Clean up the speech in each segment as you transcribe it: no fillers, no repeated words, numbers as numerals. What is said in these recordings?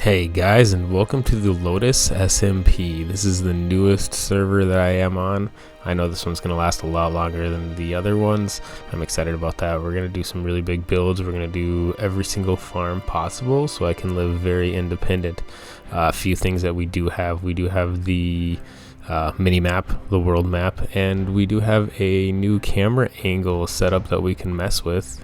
Hey guys, and welcome to the Lotus SMP. This is the newest server that I am on. I know this one's going to last a lot longer than the other ones. I'm excited about that. We're going to do some really big builds. We're going to do every single farm possible so I can live very independent. A few things that we do have the mini map, the world map, and we do have a new camera angle setup that we can mess with.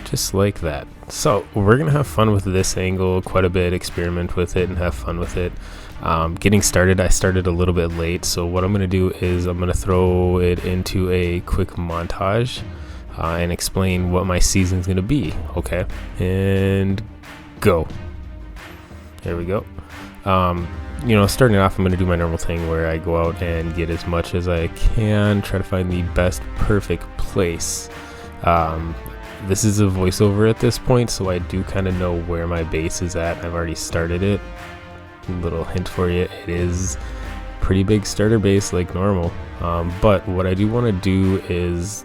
Just like that. So we're gonna have fun with this angle quite a bit, experiment with it and have fun with it. Getting started, I started a little bit late, so what I'm gonna do is I'm gonna throw it into a quick montage and explain what my season's gonna be. Okay, and go. There we go. You know, starting off, I'm gonna do my normal thing where I go out and get as much as I can, try to find the best perfect place. This is a voiceover at this point, so I do kind of know where my base is at. I've already started it. Little hint for you, it is a pretty big starter base like normal. But what I do want to do is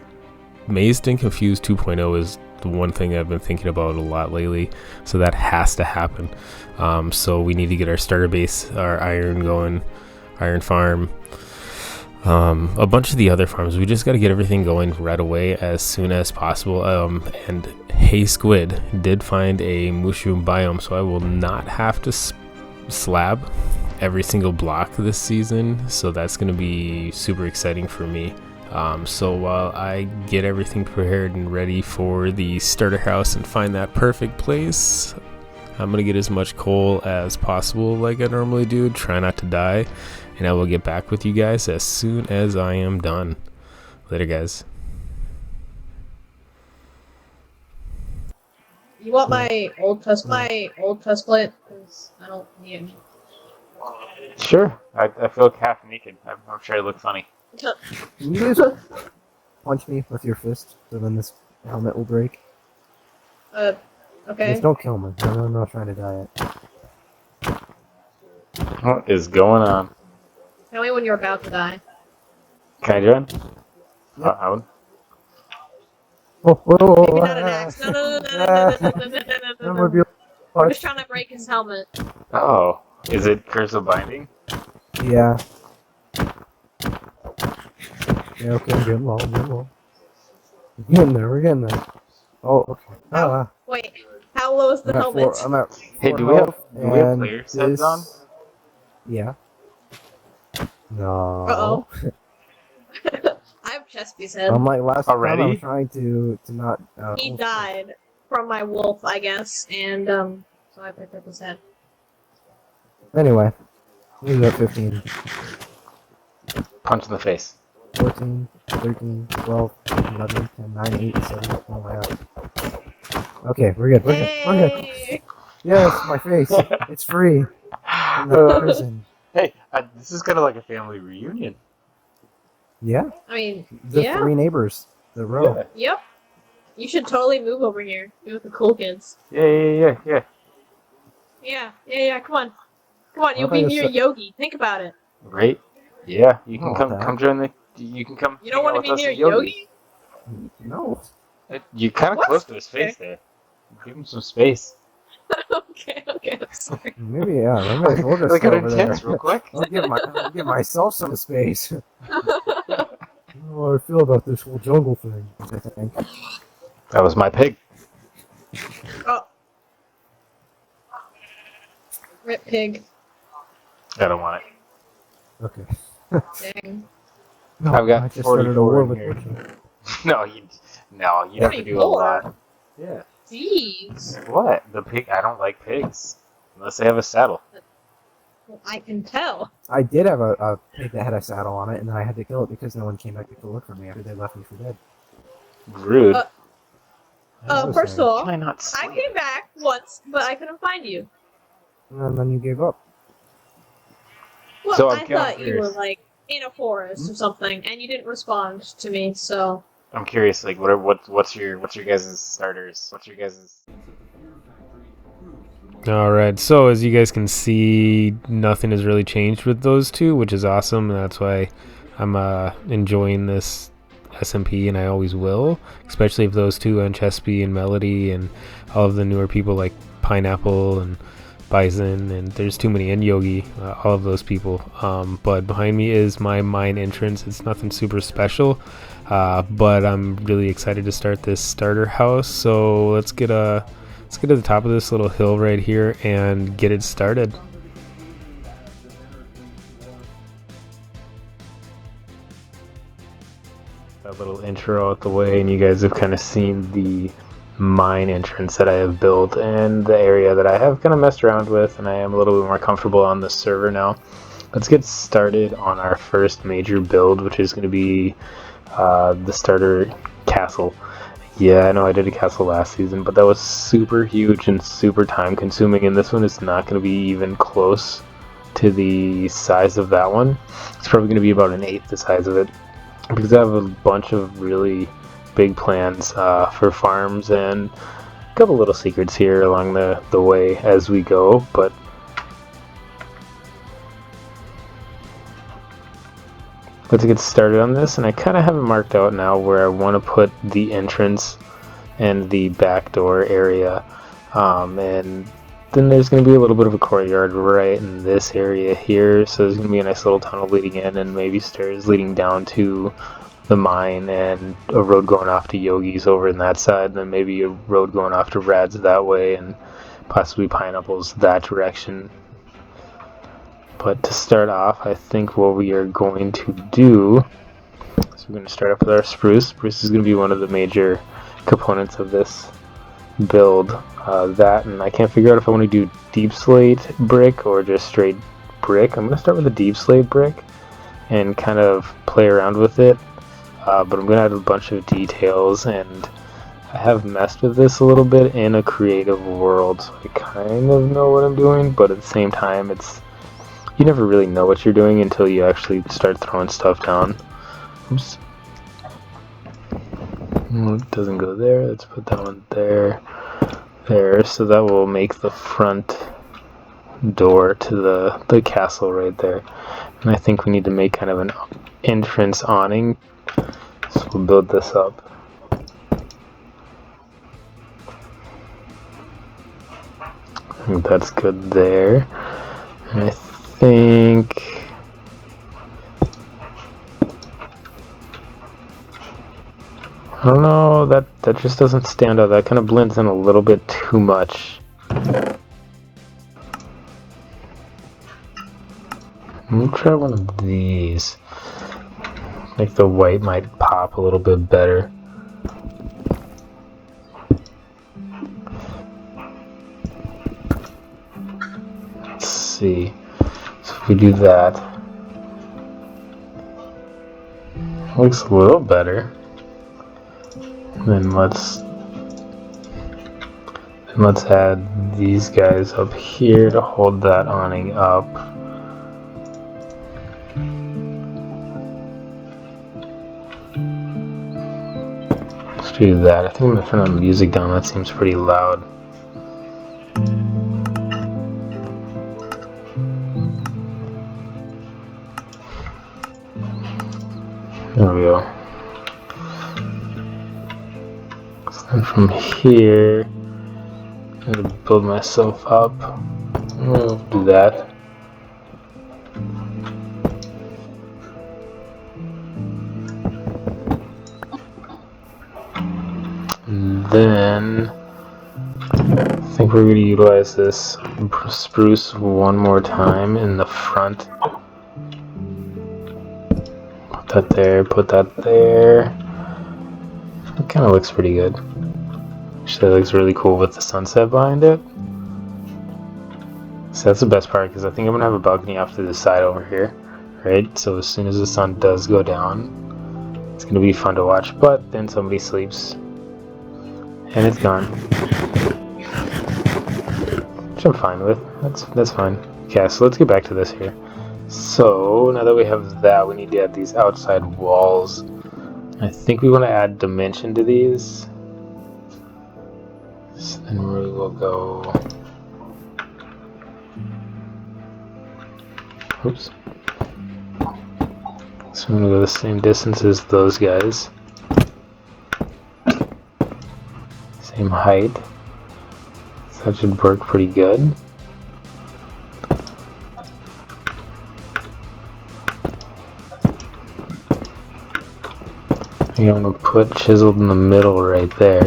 Mazed and Confused 2.0 is the one thing I've been thinking about a lot lately, so that has to happen. So we need to get our starter base, our iron going, iron farm, a bunch of the other farms. We just got to get everything going right away as soon as possible. And Hey Squid did find a mushroom biome, so I will not have to slab every single block this season, so that's going to be super exciting for me. So while I get everything prepared and ready for the starter house and find that perfect place, I'm going to get as much coal as possible like I normally do, try not to die, and I will get back with you guys as soon as I am done. Later, guys. You want my old chest plate? Because I don't need it. Sure. I feel half naked. I'm sure I look funny. Can you guys punch me with your fist so then this helmet will break? Okay. Just don't kill me. I'm not trying to die yet. What is going on? Tell me when you're about to die. Can I join? Yep. Owen? Oh, Maybe not an axe. No. We're just trying to break his helmet. Oh. Is it Curse of Binding? Yeah. Yeah, okay, I'm getting low, We're getting there. Oh, okay. Wait, how low is the helmet? I'm at Hey, do we have player sets this... on? Yeah. No. Uh-oh. I have chest piece head. Unlike last Already? time, I'm trying to not... He died from my wolf, I guess, and, so I picked up his head. Anyway. He's at 15. Punch in the face. 14, 13, 12, 11, 10, 9, 8, 7, oh my god. Okay, we're good, we're good. Yes, my face. It's free. From the prison. Hey, this is kind of like a family reunion. Yeah? I mean, The yeah. three neighbors. The row. Yep. You should totally move over here. Be with the cool kids. Yeah. Yeah, come on. Come on, you'll be near Yogi. Think about it. Right? Yeah, you can Oh, come join the... You can come... You don't want to be hang out with near us at Yogi? No. You're kind of What? close to his face there. Give him some space. Okay, I'm sorry. Maybe, yeah. Maybe we'll just Look go at over there. intense real quick. I'll give myself some space. I don't know how I feel about this whole jungle thing, I think. That was my pig. Oh. Rip pig. I don't want it. Okay. Dang. No, I've got I just started a 44 war in with here. Butcher. No, you have to do a 44? lot. Yeah. Jeez. What? The pig? I don't like pigs. Unless they have a saddle. Well, I can tell. I did have a pig that had a saddle on it, and then I had to kill it because no one came back to look for me after they left me for dead. Rude. First of all, Can I not I sleep? came back once, but I couldn't find you. And then you gave up. Well, So I I'm thought you were, curious. like, in a forest or something, and you didn't respond to me, so... I'm curious. Like, what's your guys' starters? What's your guys'? Alright, so as you guys can see, nothing has really changed with those two, which is awesome. That's why I'm enjoying this SMP, and I always will, especially if those two and Chespy and Melody and all of the newer people like Pineapple and Bison, and there's too many, and Yogi, all of those people. But behind me is my mine entrance. It's nothing super special, but I'm really excited to start this starter house. So let's get to the top of this little hill right here and get it started. That little intro out the way, and you guys have kind of seen the mine entrance that I have built and the area that I have kind of messed around with, and I am a little bit more comfortable on the server now. Let's get started on our first major build, which is going to be the starter castle. Yeah, I know I did a castle last season, but that was super huge and super time consuming, and this one is not going to be even close to the size of that one. It's probably going to be about an eighth the size of it, because I have a bunch of really big plans for farms and a couple little secrets here along the way as we go. But let's get started on this, and I kind of have it marked out now where I want to put the entrance and the back door area, and then there's going to be a little bit of a courtyard right in this area here, so there's going to be a nice little tunnel leading in and maybe stairs leading down to the mine, and a road going off to Yogi's over in that side, and then maybe a road going off to Rad's that way, and possibly Pineapples that direction. But to start off, I think what we are going to do is we're going to start off with our spruce. Spruce is going to be one of the major components of this build. That, and I can't figure out if I want to do deep slate brick or just straight brick. I'm going to start with a deep slate brick and kind of play around with it, but I'm going to add a bunch of details, and I have messed with this a little bit in a creative world, so I kind of know what I'm doing, but at the same time, you never really know what you're doing until you actually start throwing stuff down. Oops. It doesn't go there. Let's put that one there. There, so that will make the front door to the castle right there. And I think we need to make kind of an entrance awning, so we'll build this up. I think that's good there, and I think I don't know, that just doesn't stand out. That kind of blends in a little bit too much. We'll try one of these. I think the white might pop a little bit better. Let's see. So if we do that, looks a little better. Then let's add these guys up here to hold that awning up. Let's do that. I think I'm gonna turn the music down. That seems pretty loud. There we go. And from here, I'm going to build myself up. We'll do that. And then I think we're going to utilize this spruce one more time in the front. Put that there, put that there. It kind of looks pretty good. Actually, it looks really cool with the sunset behind it. So that's the best part, because I think I'm going to have a balcony off to the side over here, right? So as soon as the sun does go down, it's going to be fun to watch, but then somebody sleeps, and it's gone. Which I'm fine with. That's fine. Okay, so let's get back to this here. So, now that we have that, we need to add these outside walls. I think we want to add dimension to these. So then we will go... Oops. So I'm going to go the same distance as those guys. Same height. That should work pretty good. I'm gonna put chiseled in the middle right there.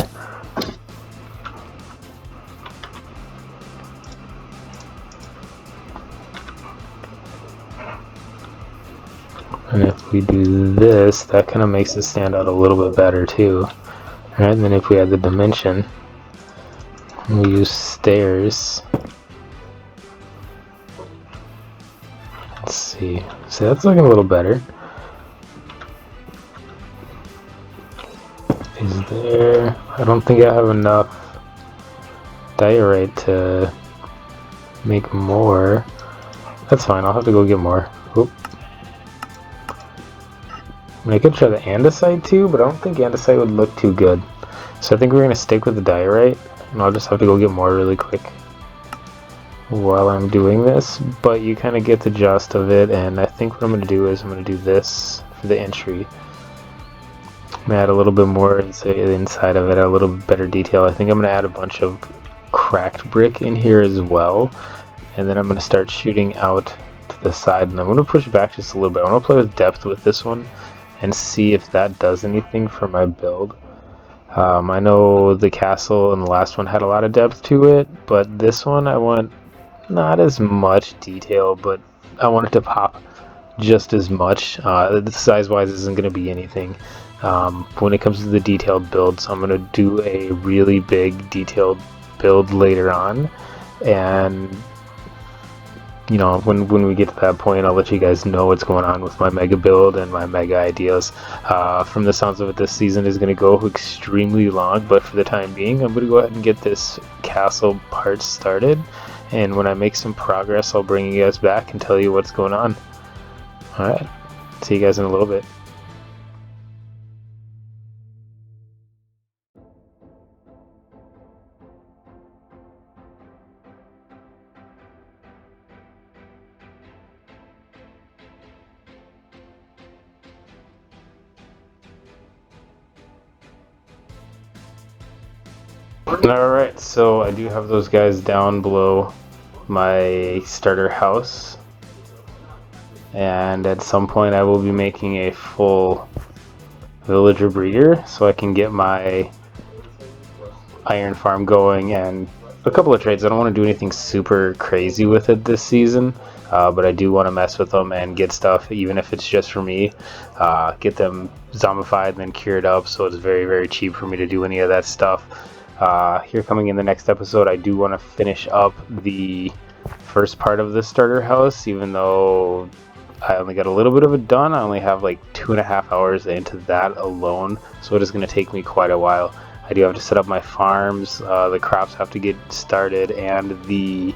And if we do this, that kind of makes it stand out a little bit better too. Alright, and then if we add the dimension, we use stairs. Let's see. So that's looking a little better. Is there... I don't think I have enough diorite to make more. That's fine, I'll have to go get more. Oop. I mean, I could try the andesite too, but I don't think andesite would look too good. So I think we're going to stick with the diorite, and I'll just have to go get more really quick while I'm doing this. But you kind of get the gist of it, and I think what I'm going to do is I'm going to do this for the entry. I'm going to add a little bit more inside of it, a little better detail. I think I'm going to add a bunch of cracked brick in here as well, and then I'm going to start shooting out to the side, and I'm going to push back just a little bit. I want to play with depth with this one and see if that does anything for my build. I know the castle and the last one had a lot of depth to it, but this one I want not as much detail, but I want it to pop just as much. The size-wise isn't going to be anything when it comes to the detailed build, so I'm going to do a really big detailed build later on, and you know, when we get to that point, I'll let you guys know what's going on with my mega build and my mega ideas. From the sounds of it, this season is going to go extremely long, but for the time being, I'm going to go ahead and get this castle part started, and when I make some progress, I'll bring you guys back and tell you what's going on. Alright, see you guys in a little bit. Alright, so I do have those guys down below my starter house, and at some point I will be making a full villager breeder so I can get my iron farm going and a couple of trades. I don't want to do anything super crazy with it this season, but I do want to mess with them and get stuff, even if it's just for me, get them zombified and then cured up, so it's very, very cheap for me to do any of that stuff. Here coming in the next episode, I do want to finish up the first part of the starter house, even though I only got a little bit of it done. I only have like 2.5 hours into that alone, so it is going to take me quite a while. I do have to set up my farms, the crops have to get started, and the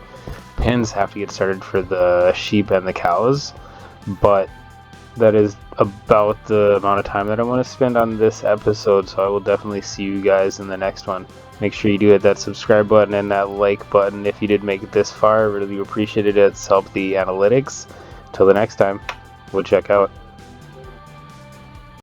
pens have to get started for the sheep and the cows, but that is about the amount of time that I want to spend on this episode, so I will definitely see you guys in the next one. Make sure you do hit that subscribe button and that like button if you did make it this far. I really appreciate it. It's helped the analytics. Till the next time, we'll check out.